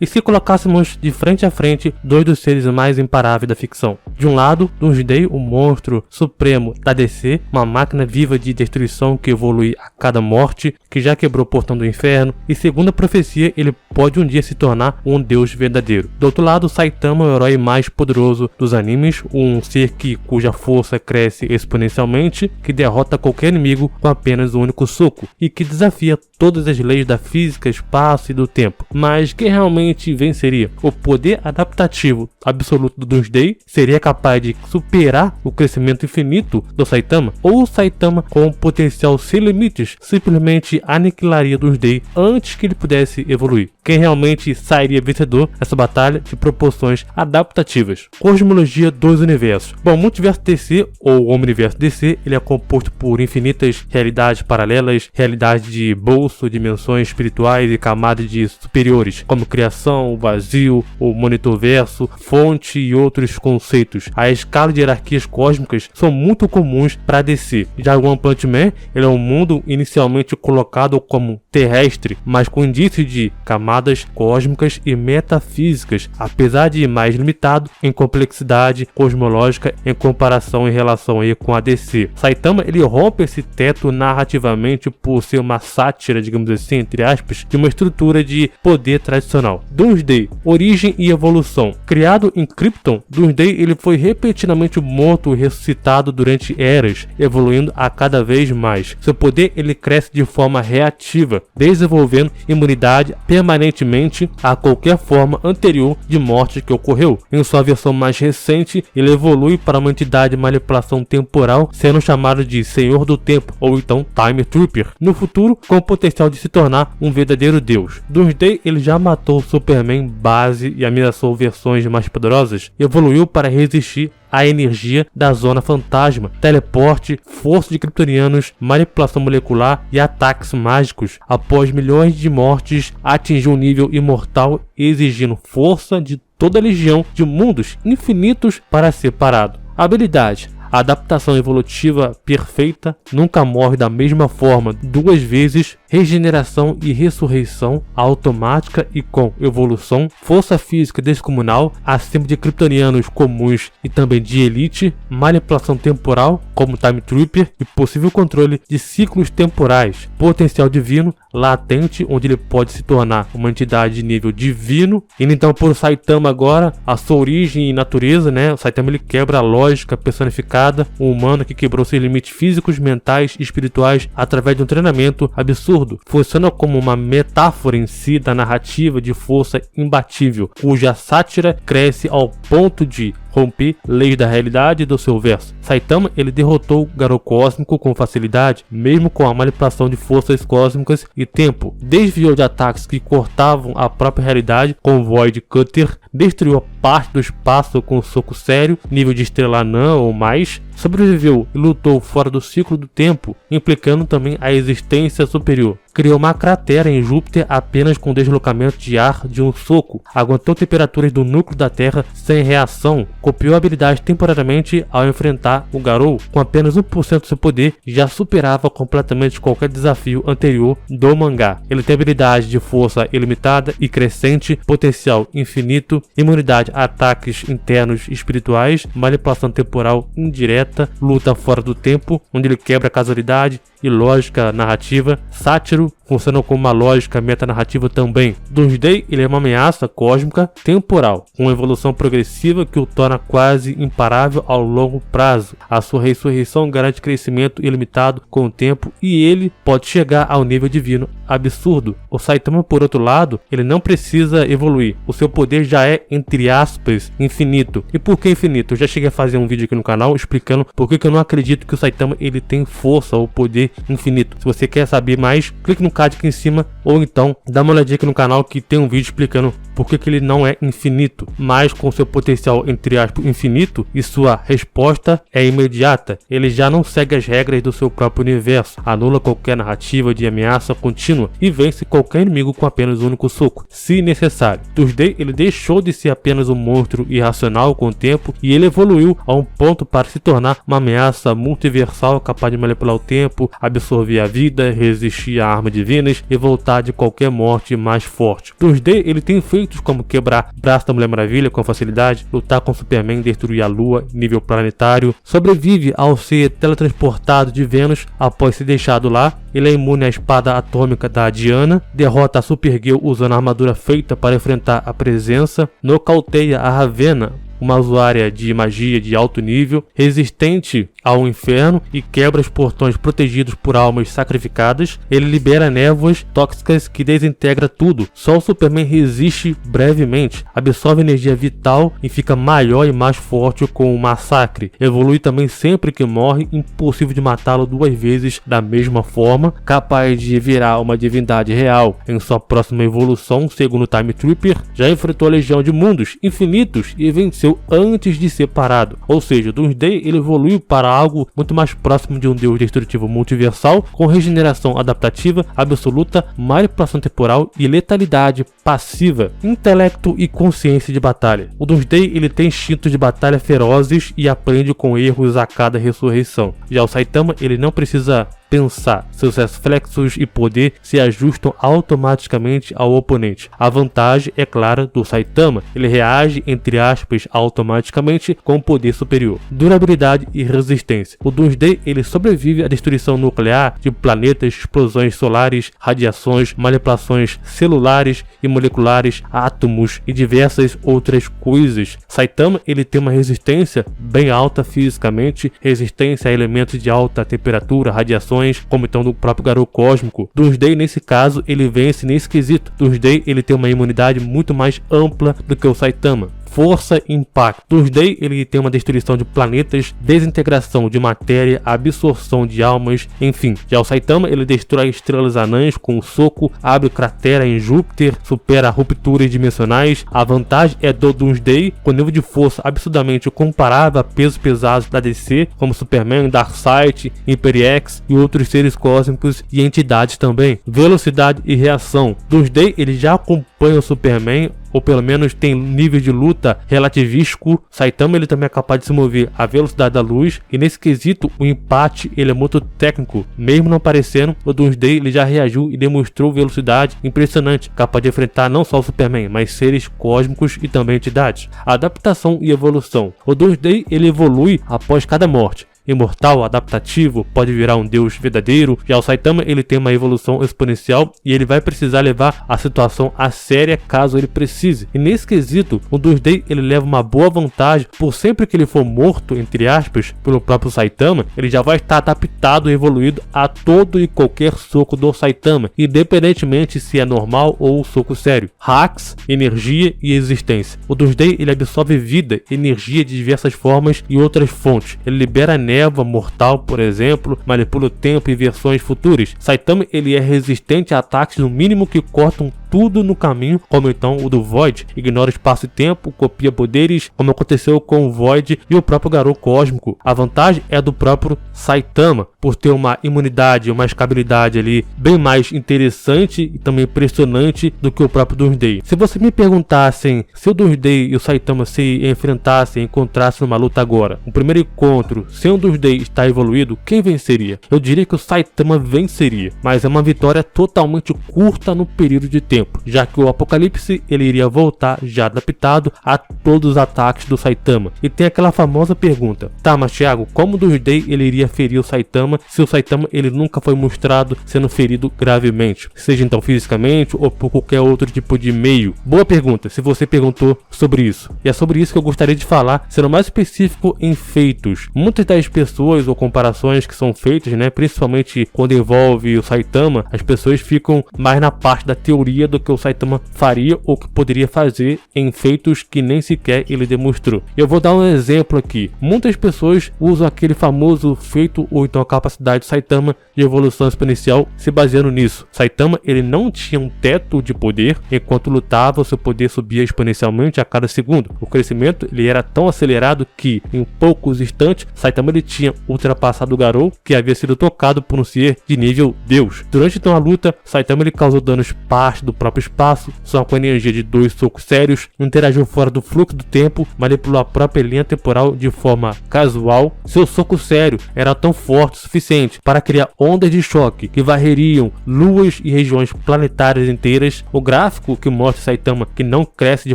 E se colocássemos de frente a frente dois dos seres mais imparáveis da ficção? De um lado, Doomsday, o monstro supremo da DC, uma máquina viva de destruição que evolui a cada morte, que já quebrou o portão do inferno, e segundo a profecia, ele pode um dia se tornar um deus verdadeiro. Do outro lado, Saitama, o herói mais poderoso dos animes, um ser cuja força cresce exponencialmente, que derrota qualquer inimigo com apenas um único soco, e que desafia todas as leis da física, espaço e do tempo. Mas quem realmente venceria? O poder adaptativo absoluto do Doomsday seria capaz de superar o crescimento infinito do Saitama? Ou o Saitama, com um potencial sem limites, simplesmente aniquilaria Doomsday antes que ele pudesse evoluir? Quem realmente sairia vencedor nessa batalha de proporções adaptativas? Cosmologia dos universos. Bom, o multiverso DC, ou o Omniverso DC, ele é composto por infinitas realidades paralelas, realidades de bolso, dimensões espirituais e camadas de superiores, como criação, o vazio, o monitorverso, fonte e outros conceitos. A escala de hierarquias cósmicas são muito comuns para DC. Já o One Punch Man, ele é um mundo inicialmente colocado como terrestre, mas com indícios de camadas cósmicas e metafísicas, apesar de mais limitado em complexidade cosmológica em comparação em relação aí com a DC. Saitama, ele rompe esse teto narrativamente por ser uma sátira, digamos assim, entre aspas, de uma estrutura de poder tradicional. Doomsday, origem e evolução. Criado em Krypton, Doomsday ele foi repetidamente morto e ressuscitado durante eras, evoluindo a cada vez mais. Seu poder ele cresce de forma reativa, desenvolvendo imunidade permanentemente a qualquer forma anterior de morte que ocorreu. Em sua versão mais recente, ele evolui para uma entidade de manipulação temporal, sendo chamado de Senhor do Tempo, ou então Time Trooper, no futuro com o potencial de se tornar um verdadeiro deus. Doomsday ele já matou Superman base e ameaçou versões mais poderosas, evoluiu para resistir a energia da Zona Fantasma, teleporte, força de kryptonianos, manipulação molecular e ataques mágicos. Após milhões de mortes, atingiu um nível imortal, exigindo força de toda a legião de mundos infinitos para ser parado. Habilidade: a adaptação evolutiva perfeita, nunca morre da mesma forma duas vezes, regeneração e ressurreição automática e com evolução, força física descomunal, acima de kryptonianos comuns e também de elite, manipulação temporal, como Time Trooper, e possível controle de ciclos temporais, potencial divino latente, onde ele pode se tornar uma entidade de nível divino. Indo então por Saitama agora, a sua origem e natureza, né? O Saitama ele quebra a lógica personificada, um humano que quebrou seus limites físicos, mentais e espirituais através de um treinamento absurdo. Funciona como uma metáfora em si da narrativa de força imbatível, cuja sátira cresce ao ponto de romper leis da realidade do seu verso. Saitama ele derrotou o Garou Cósmico com facilidade, mesmo com a manipulação de forças cósmicas e tempo. Desviou de ataques que cortavam a própria realidade com o Void Cutter, destruiu parte do espaço com um soco sério, nível de estrela anã ou mais, sobreviveu e lutou fora do ciclo do tempo, implicando também a existência superior. Criou uma cratera em Júpiter apenas com deslocamento de ar de um soco, aguentou temperaturas do núcleo da Terra sem reação, copiou habilidades temporariamente ao enfrentar o Garou. Com apenas 1% do seu poder, já superava completamente qualquer desafio anterior do mangá. Ele tem habilidade de força ilimitada e crescente, potencial infinito, imunidade a ataques internos espirituais, manipulação temporal indireta, luta fora do tempo, onde ele quebra a casualidade e lógica narrativa, sátiro, funciona como uma lógica metanarrativa também. Doomsday ele é uma ameaça cósmica temporal, com uma evolução progressiva que o torna quase imparável ao longo prazo. A sua ressurreição garante crescimento ilimitado com o tempo e ele pode chegar ao nível divino absurdo. O Saitama, por outro lado, ele não precisa evoluir. O seu poder já é, entre aspas, infinito. E por que infinito? Eu já cheguei a fazer um vídeo aqui no canal explicando por que eu não acredito que o Saitama ele tem força ou poder infinito. Se você quer saber mais, clique no card aqui em cima ou então dá uma olhadinha aqui no canal que tem um vídeo explicando por que ele não é infinito, mas com seu potencial, entre aspas, infinito, e sua resposta é imediata. Ele já não segue as regras do seu próprio universo, anula qualquer narrativa de ameaça contínua e vence qualquer inimigo com apenas um único soco, se necessário. Doomsday ele deixou de ser apenas um monstro irracional com o tempo e ele evoluiu a um ponto para se tornar uma ameaça multiversal capaz de manipular o tempo, absorver a vida, resistir à arma divina divinas e voltar de qualquer morte mais forte. 2D ele tem feitos como quebrar braço da Mulher Maravilha com facilidade, lutar com Superman, destruir a Lua nível planetário, sobrevive ao ser teletransportado de Vênus após ser deixado lá. Ele é imune à espada atômica da Diana, derrota a Supergirl usando a armadura feita para enfrentar a presença, nocauteia a Ravena, uma usuária de magia de alto nível, resistente ao inferno e quebra os portões protegidos por almas sacrificadas. Ele libera névoas tóxicas que desintegra tudo. Só o Superman resiste brevemente, absorve energia vital e fica maior e mais forte com o massacre. Evolui também sempre que morre, impossível de matá-lo 2 vezes da mesma forma, capaz de virar uma divindade real em sua próxima evolução, segundo o Time Trooper. Já enfrentou a legião de mundos infinitos e venceu antes de ser parado. Ou seja, o Doomsday ele evoluiu para algo muito mais próximo de um deus destrutivo multiversal, com regeneração adaptativa absoluta, manipulação temporal e letalidade passiva, intelecto e consciência de batalha. O Doomsday ele tem instintos de batalha ferozes e aprende com erros a cada ressurreição. Já o Saitama ele não precisa pensar, seus reflexos e poder se ajustam automaticamente ao oponente. A vantagem é clara do Saitama, ele reage entre aspas automaticamente com o poder superior, durabilidade e resistência. O Doomsday ele sobrevive à destruição nuclear de planetas, explosões solares, radiações, manipulações celulares e moleculares, átomos e diversas outras coisas. Saitama ele tem uma resistência bem alta fisicamente, resistência a elementos de alta temperatura, radiações, como então do próprio Garou Cósmico. Doomsday nesse caso ele vence nesse quesito. Doomsday ele tem uma imunidade muito mais ampla do que o Saitama. Força e impacto. Doomsday ele tem uma destruição de planetas, desintegração de matéria, absorção de almas, enfim. Já o Saitama ele destrói estrelas anãs com um soco, abre cratera em Júpiter, supera rupturas dimensionais. A vantagem é do Doomsday com nível de força absurdamente comparável a pesos pesados da DC, como Superman, Darkseid, Imperiex e outros seres cósmicos e entidades também. Velocidade e reação. Doomsday ele já acompanha o Superman, ou pelo menos tem nível de luta relativístico. Saitama ele também é capaz de se mover à velocidade da luz, e nesse quesito o empate ele é muito técnico. Mesmo não aparecendo, o Doomsday ele já reagiu e demonstrou velocidade impressionante, capaz de enfrentar não só o Superman, mas seres cósmicos e também entidades. Adaptação e evolução. O Doomsday ele evolui após cada morte. Imortal, adaptativo, pode virar um deus verdadeiro. Já o Saitama ele tem uma evolução exponencial e ele vai precisar levar a situação a séria caso ele precise. E nesse quesito, o Doomsday ele leva uma boa vantagem, por sempre que ele for morto, entre aspas, pelo próprio Saitama, ele já vai estar adaptado e evoluído a todo e qualquer soco do Saitama, independentemente se é normal ou soco sério. Hacks, energia e existência. O Doomsday ele absorve vida, energia de diversas formas e outras fontes. Ele libera névoa mortal, por exemplo, manipula o tempo e versões futuras. Saitama ele é resistente a ataques no mínimo que cortam tudo no caminho, como então o do Void, ignora espaço e tempo, copia poderes, como aconteceu com o Void e o próprio Garou Cósmico. A vantagem é do próprio Saitama, por ter uma imunidade, uma escabilidade ali bem mais interessante e também impressionante do que o próprio Doomsday. Se você me perguntassem se o Doomsday e o Saitama se enfrentassem, encontrassem numa luta agora, o primeiro encontro, sem o Doomsday estar evoluído, quem venceria? Eu diria que o Saitama venceria, mas é uma vitória totalmente curta no período de tempo, já que o Apocalipse ele iria voltar já adaptado a todos os ataques do Saitama. E tem aquela famosa pergunta: tá, mas Thiago, como o Doomsday ele iria ferir o Saitama se o Saitama ele nunca foi mostrado sendo ferido gravemente, seja então fisicamente ou por qualquer outro tipo de meio? Boa pergunta, se você perguntou sobre isso. E é sobre isso que eu gostaria de falar, sendo mais específico em feitos. Muitas das pessoas ou comparações que são feitas, principalmente quando envolve o Saitama, as pessoas ficam mais na parte da teoria do que o Saitama faria ou que poderia fazer em feitos que nem sequer ele demonstrou. Eu vou dar um exemplo aqui. Muitas pessoas usam aquele famoso feito ou então a capacidade do Saitama de evolução exponencial se baseando nisso. Saitama ele não tinha um teto de poder, enquanto lutava seu poder subia exponencialmente a cada segundo. O crescimento ele era tão acelerado que em poucos instantes Saitama ele tinha ultrapassado o Garou, que havia sido tocado por um ser de nível Deus. Durante então a luta, Saitama ele causou danos parte do próprio espaço, só com a energia de 2 socos sérios, interagiu fora do fluxo do tempo, manipulou a própria linha temporal de forma casual. Seu soco sério era tão forte o suficiente para criar ondas de choque que varreriam luas e regiões planetárias inteiras. O gráfico que mostra Saitama que não cresce de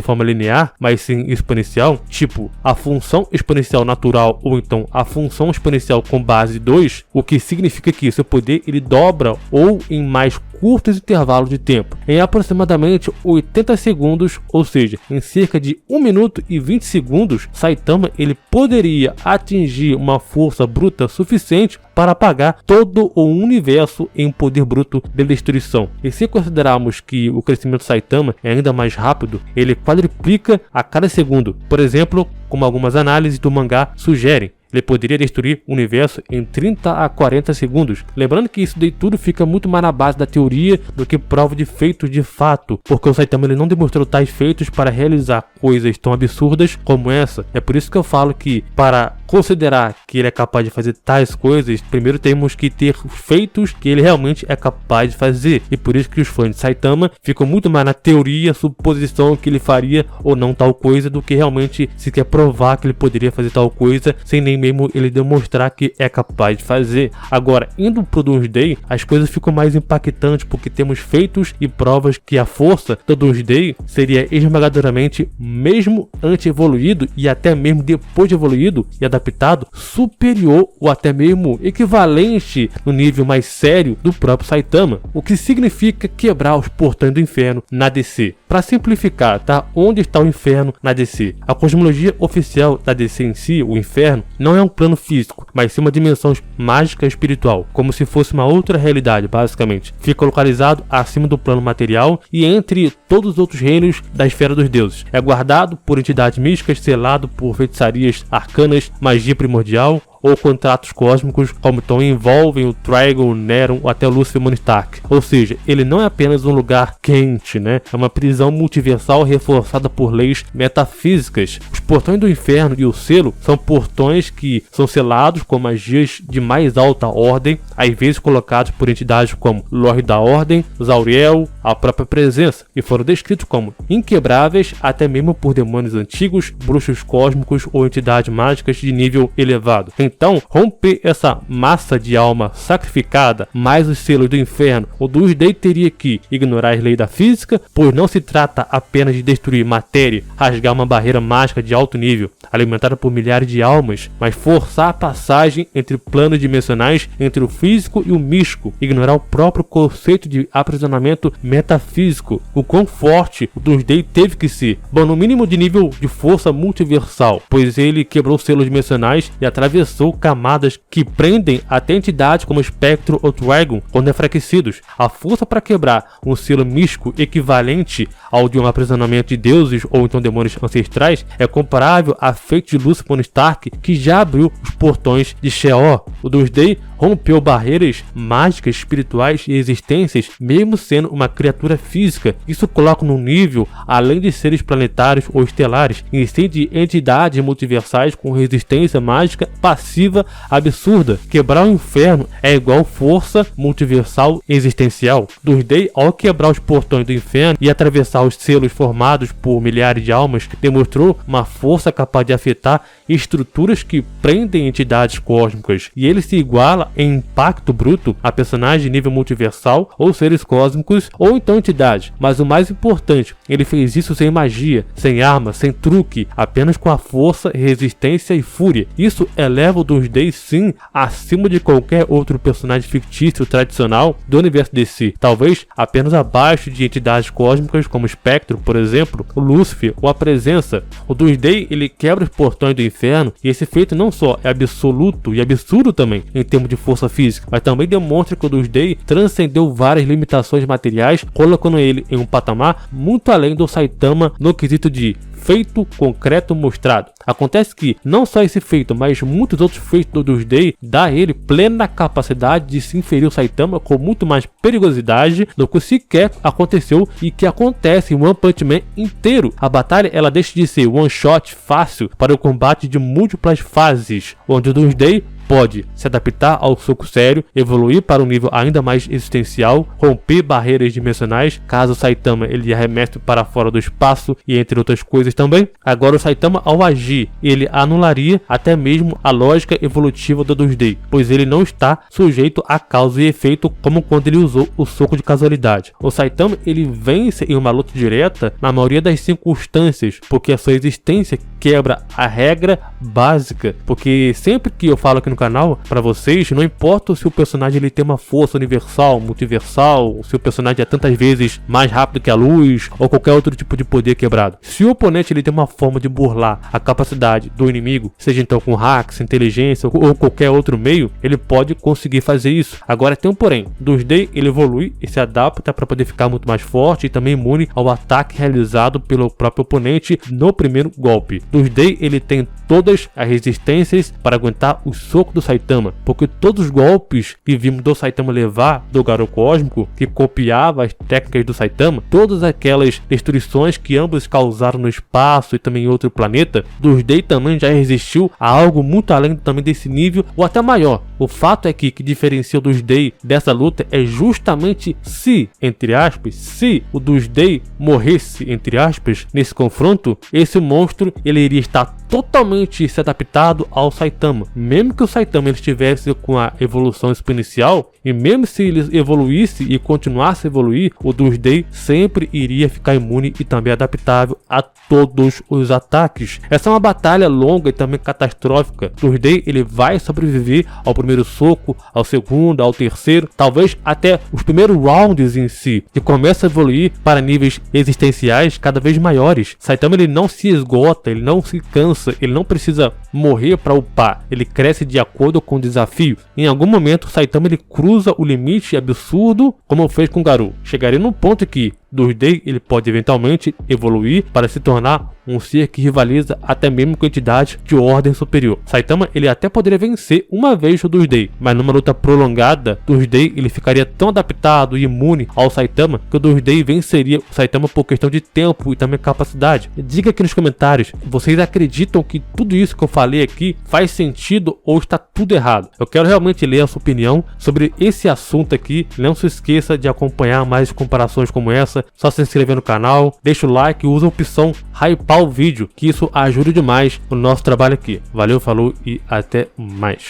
forma linear, mas sim exponencial, tipo a função exponencial natural ou então a função exponencial com base 2, o que significa que seu poder ele dobra ou em mais curtos intervalos de tempo, em aproximadamente 80 segundos, ou seja, em cerca de 1 minuto e 20 segundos, Saitama ele poderia atingir uma força bruta suficiente para apagar todo o universo em poder bruto de destruição. E se considerarmos que o crescimento de Saitama é ainda mais rápido, ele quadruplica a cada segundo. Por exemplo, como algumas análises do mangá sugerem, ele poderia destruir o universo em 30 a 40 segundos. Lembrando que isso daí tudo fica muito mais na base da teoria do que prova de feitos de fato, porque o Saitama ele não demonstrou tais feitos para realizar coisas tão absurdas como essa. É por isso que eu falo que para considerar que ele é capaz de fazer tais coisas, primeiro temos que ter feitos que ele realmente é capaz de fazer. E por isso que os fãs de Saitama ficam muito mais na teoria, suposição que ele faria ou não tal coisa, do que realmente se quer provar que ele poderia fazer tal coisa sem nem mesmo ele demonstrar que é capaz de fazer. Agora, indo pro Doomsday, as coisas ficam mais impactantes porque temos feitos e provas que a força do Doomsday seria esmagadoramente, mesmo antes evoluído e até mesmo depois de evoluído e adaptado, superior ou até mesmo equivalente no nível mais sério do próprio Saitama, o que significa quebrar os portões do inferno na DC. Para simplificar, tá? Onde está o inferno na DC? A cosmologia oficial da DC em si, o inferno, não é um plano físico, mas sim uma dimensão mágica e espiritual, como se fosse uma outra realidade, basicamente. Fica localizado acima do plano material e entre todos os outros reinos da esfera dos deuses. É guardado por entidades místicas, selado por feitiçarias arcanas, magia primordial ou contratos cósmicos, como então envolvem o Trigon, o Neron ou até o Lúcifer Stark. Ou seja, ele não é apenas um lugar quente, né? É uma prisão multiversal reforçada por leis metafísicas. Os portões do inferno e o selo são portões que são selados com magias de mais alta ordem, às vezes colocados por entidades como Lorde da Ordem, Zauriel, a própria presença, e foram descritos como inquebráveis até mesmo por demônios antigos, bruxos cósmicos ou entidades mágicas de nível elevado. Então, romper essa massa de alma sacrificada, mais os selos do inferno, o Doomsday teria que ignorar as leis da física, pois não se trata apenas de destruir matéria, rasgar uma barreira mágica de alto nível, alimentada por milhares de almas, mas forçar a passagem entre planos dimensionais, entre o físico e o místico, ignorar o próprio conceito de aprisionamento metafísico. O quão forte o Doomsday teve que ser? Bom, no mínimo de nível de força multiversal, pois ele quebrou selos dimensionais e atravessou camadas que prendem até entidades como Spectro ou Trigon quando enfraquecidos. A força para quebrar um selo místico equivalente ao de um aprisionamento de deuses ou então demônios ancestrais é comparável a feito de Lúcifer Stark, que já abriu os portões de Sheol. O Doomsday rompeu barreiras mágicas, espirituais e existências, mesmo sendo uma criatura física. Isso coloca num nível além de seres planetários ou estelares, e sim de entidades multiversais com resistência mágica passiva absurda. Quebrar o inferno é igual força multiversal existencial. Doomsday, ao quebrar os portões do inferno e atravessar os selos formados por milhares de almas, demonstrou uma força capaz de afetar estruturas que prendem entidades cósmicas, e ele se iguala em impacto bruto a personagens de nível multiversal ou seres cósmicos ou então entidades. Mas o mais importante, ele fez isso sem magia, sem arma, sem truque, apenas com a força, resistência e fúria. Isso eleva o Doomsday sim acima de qualquer outro personagem fictício tradicional do universo DC, talvez apenas abaixo de entidades cósmicas como Spectro, por exemplo, o Lúcifer ou a Presença. O Doomsday ele quebra os portões do inferno, e esse feito não só é absoluto e absurdo também em termos de força física, mas também demonstra que o Doomsday transcendeu várias limitações materiais, colocando ele em um patamar muito além do Saitama no quesito de feito concreto mostrado. Acontece que não só esse feito, mas muitos outros feitos do Doomsday dá a ele plena capacidade de se inferir o Saitama com muito mais perigosidade do que sequer aconteceu e que acontece em One Punch Man inteiro. A batalha ela deixa de ser one shot fácil para o combate de múltiplas fases, onde o Doomsday pode se adaptar ao soco sério, evoluir para um nível ainda mais existencial, romper barreiras dimensionais, caso o Saitama ele arremesse para fora do espaço e entre outras coisas também. Agora o Saitama, ao agir, ele anularia até mesmo a lógica evolutiva do 2D, pois ele não está sujeito a causa e efeito como quando ele usou o soco de casualidade. O Saitama ele vence em uma luta direta na maioria das circunstâncias, porque a sua existência quebra a regra básica, porque sempre que eu falo aqui no canal para vocês, não importa se o personagem ele tem uma força universal, multiversal, se o personagem é tantas vezes mais rápido que a luz ou qualquer outro tipo de poder quebrado. Se o oponente ele tem uma forma de burlar a capacidade do inimigo, seja então com hacks, inteligência ou qualquer outro meio, ele pode conseguir fazer isso. Agora tem um porém, 2D ele evolui e se adapta para poder ficar muito mais forte e também imune ao ataque realizado pelo próprio oponente no primeiro golpe. 2D ele tem todas as resistências para aguentar o soco do Saitama, porque todos os golpes que vimos do Saitama levar do Garou Cósmico, que copiava as técnicas do Saitama, todas aquelas destruições que ambos causaram no espaço e também em outro planeta, 2D também já resistiu a algo muito além também desse nível ou até maior. O fato é que diferencia o 2D dessa luta é justamente se, entre aspas, se o 2D morresse, entre aspas, nesse confronto, esse monstro ele iria estar totalmente se adaptado ao Saitama. Mesmo que o Saitama ele estivesse com a evolução exponencial, e mesmo se ele evoluísse e continuasse a evoluir, o 2D sempre iria ficar imune e também adaptável a todos os ataques. Essa é uma batalha longa e também catastrófica. O 2D ele vai sobreviver ao primeiro soco, ao segundo, ao terceiro, talvez até os primeiros rounds em si, e começa a evoluir para níveis existenciais cada vez maiores. Saitama ele não se esgota, ele não se cansa, ele não precisa morrer para upar, ele cresce de acordo com o desafio. Em algum momento Saitama ele cruza o limite absurdo como fez com Garou. Chegaria num ponto que 2D ele pode eventualmente evoluir para se tornar um ser que rivaliza até mesmo com entidades de ordem superior. Saitama ele até poderia vencer uma vez o 2D, mas numa luta prolongada, 2D ele ficaria tão adaptado e imune ao Saitama que o 2D venceria o Saitama por questão de tempo e também capacidade. Diga aqui nos comentários, vocês acreditam que tudo isso que eu falei aqui faz sentido ou está tudo errado? Eu quero realmente ler a sua opinião sobre esse assunto aqui. Não se esqueça de acompanhar mais comparações como essa, só se inscrever no canal, deixa o like e usa a opção hypar o vídeo, que isso ajuda demais o nosso trabalho aqui. Valeu, falou e até mais.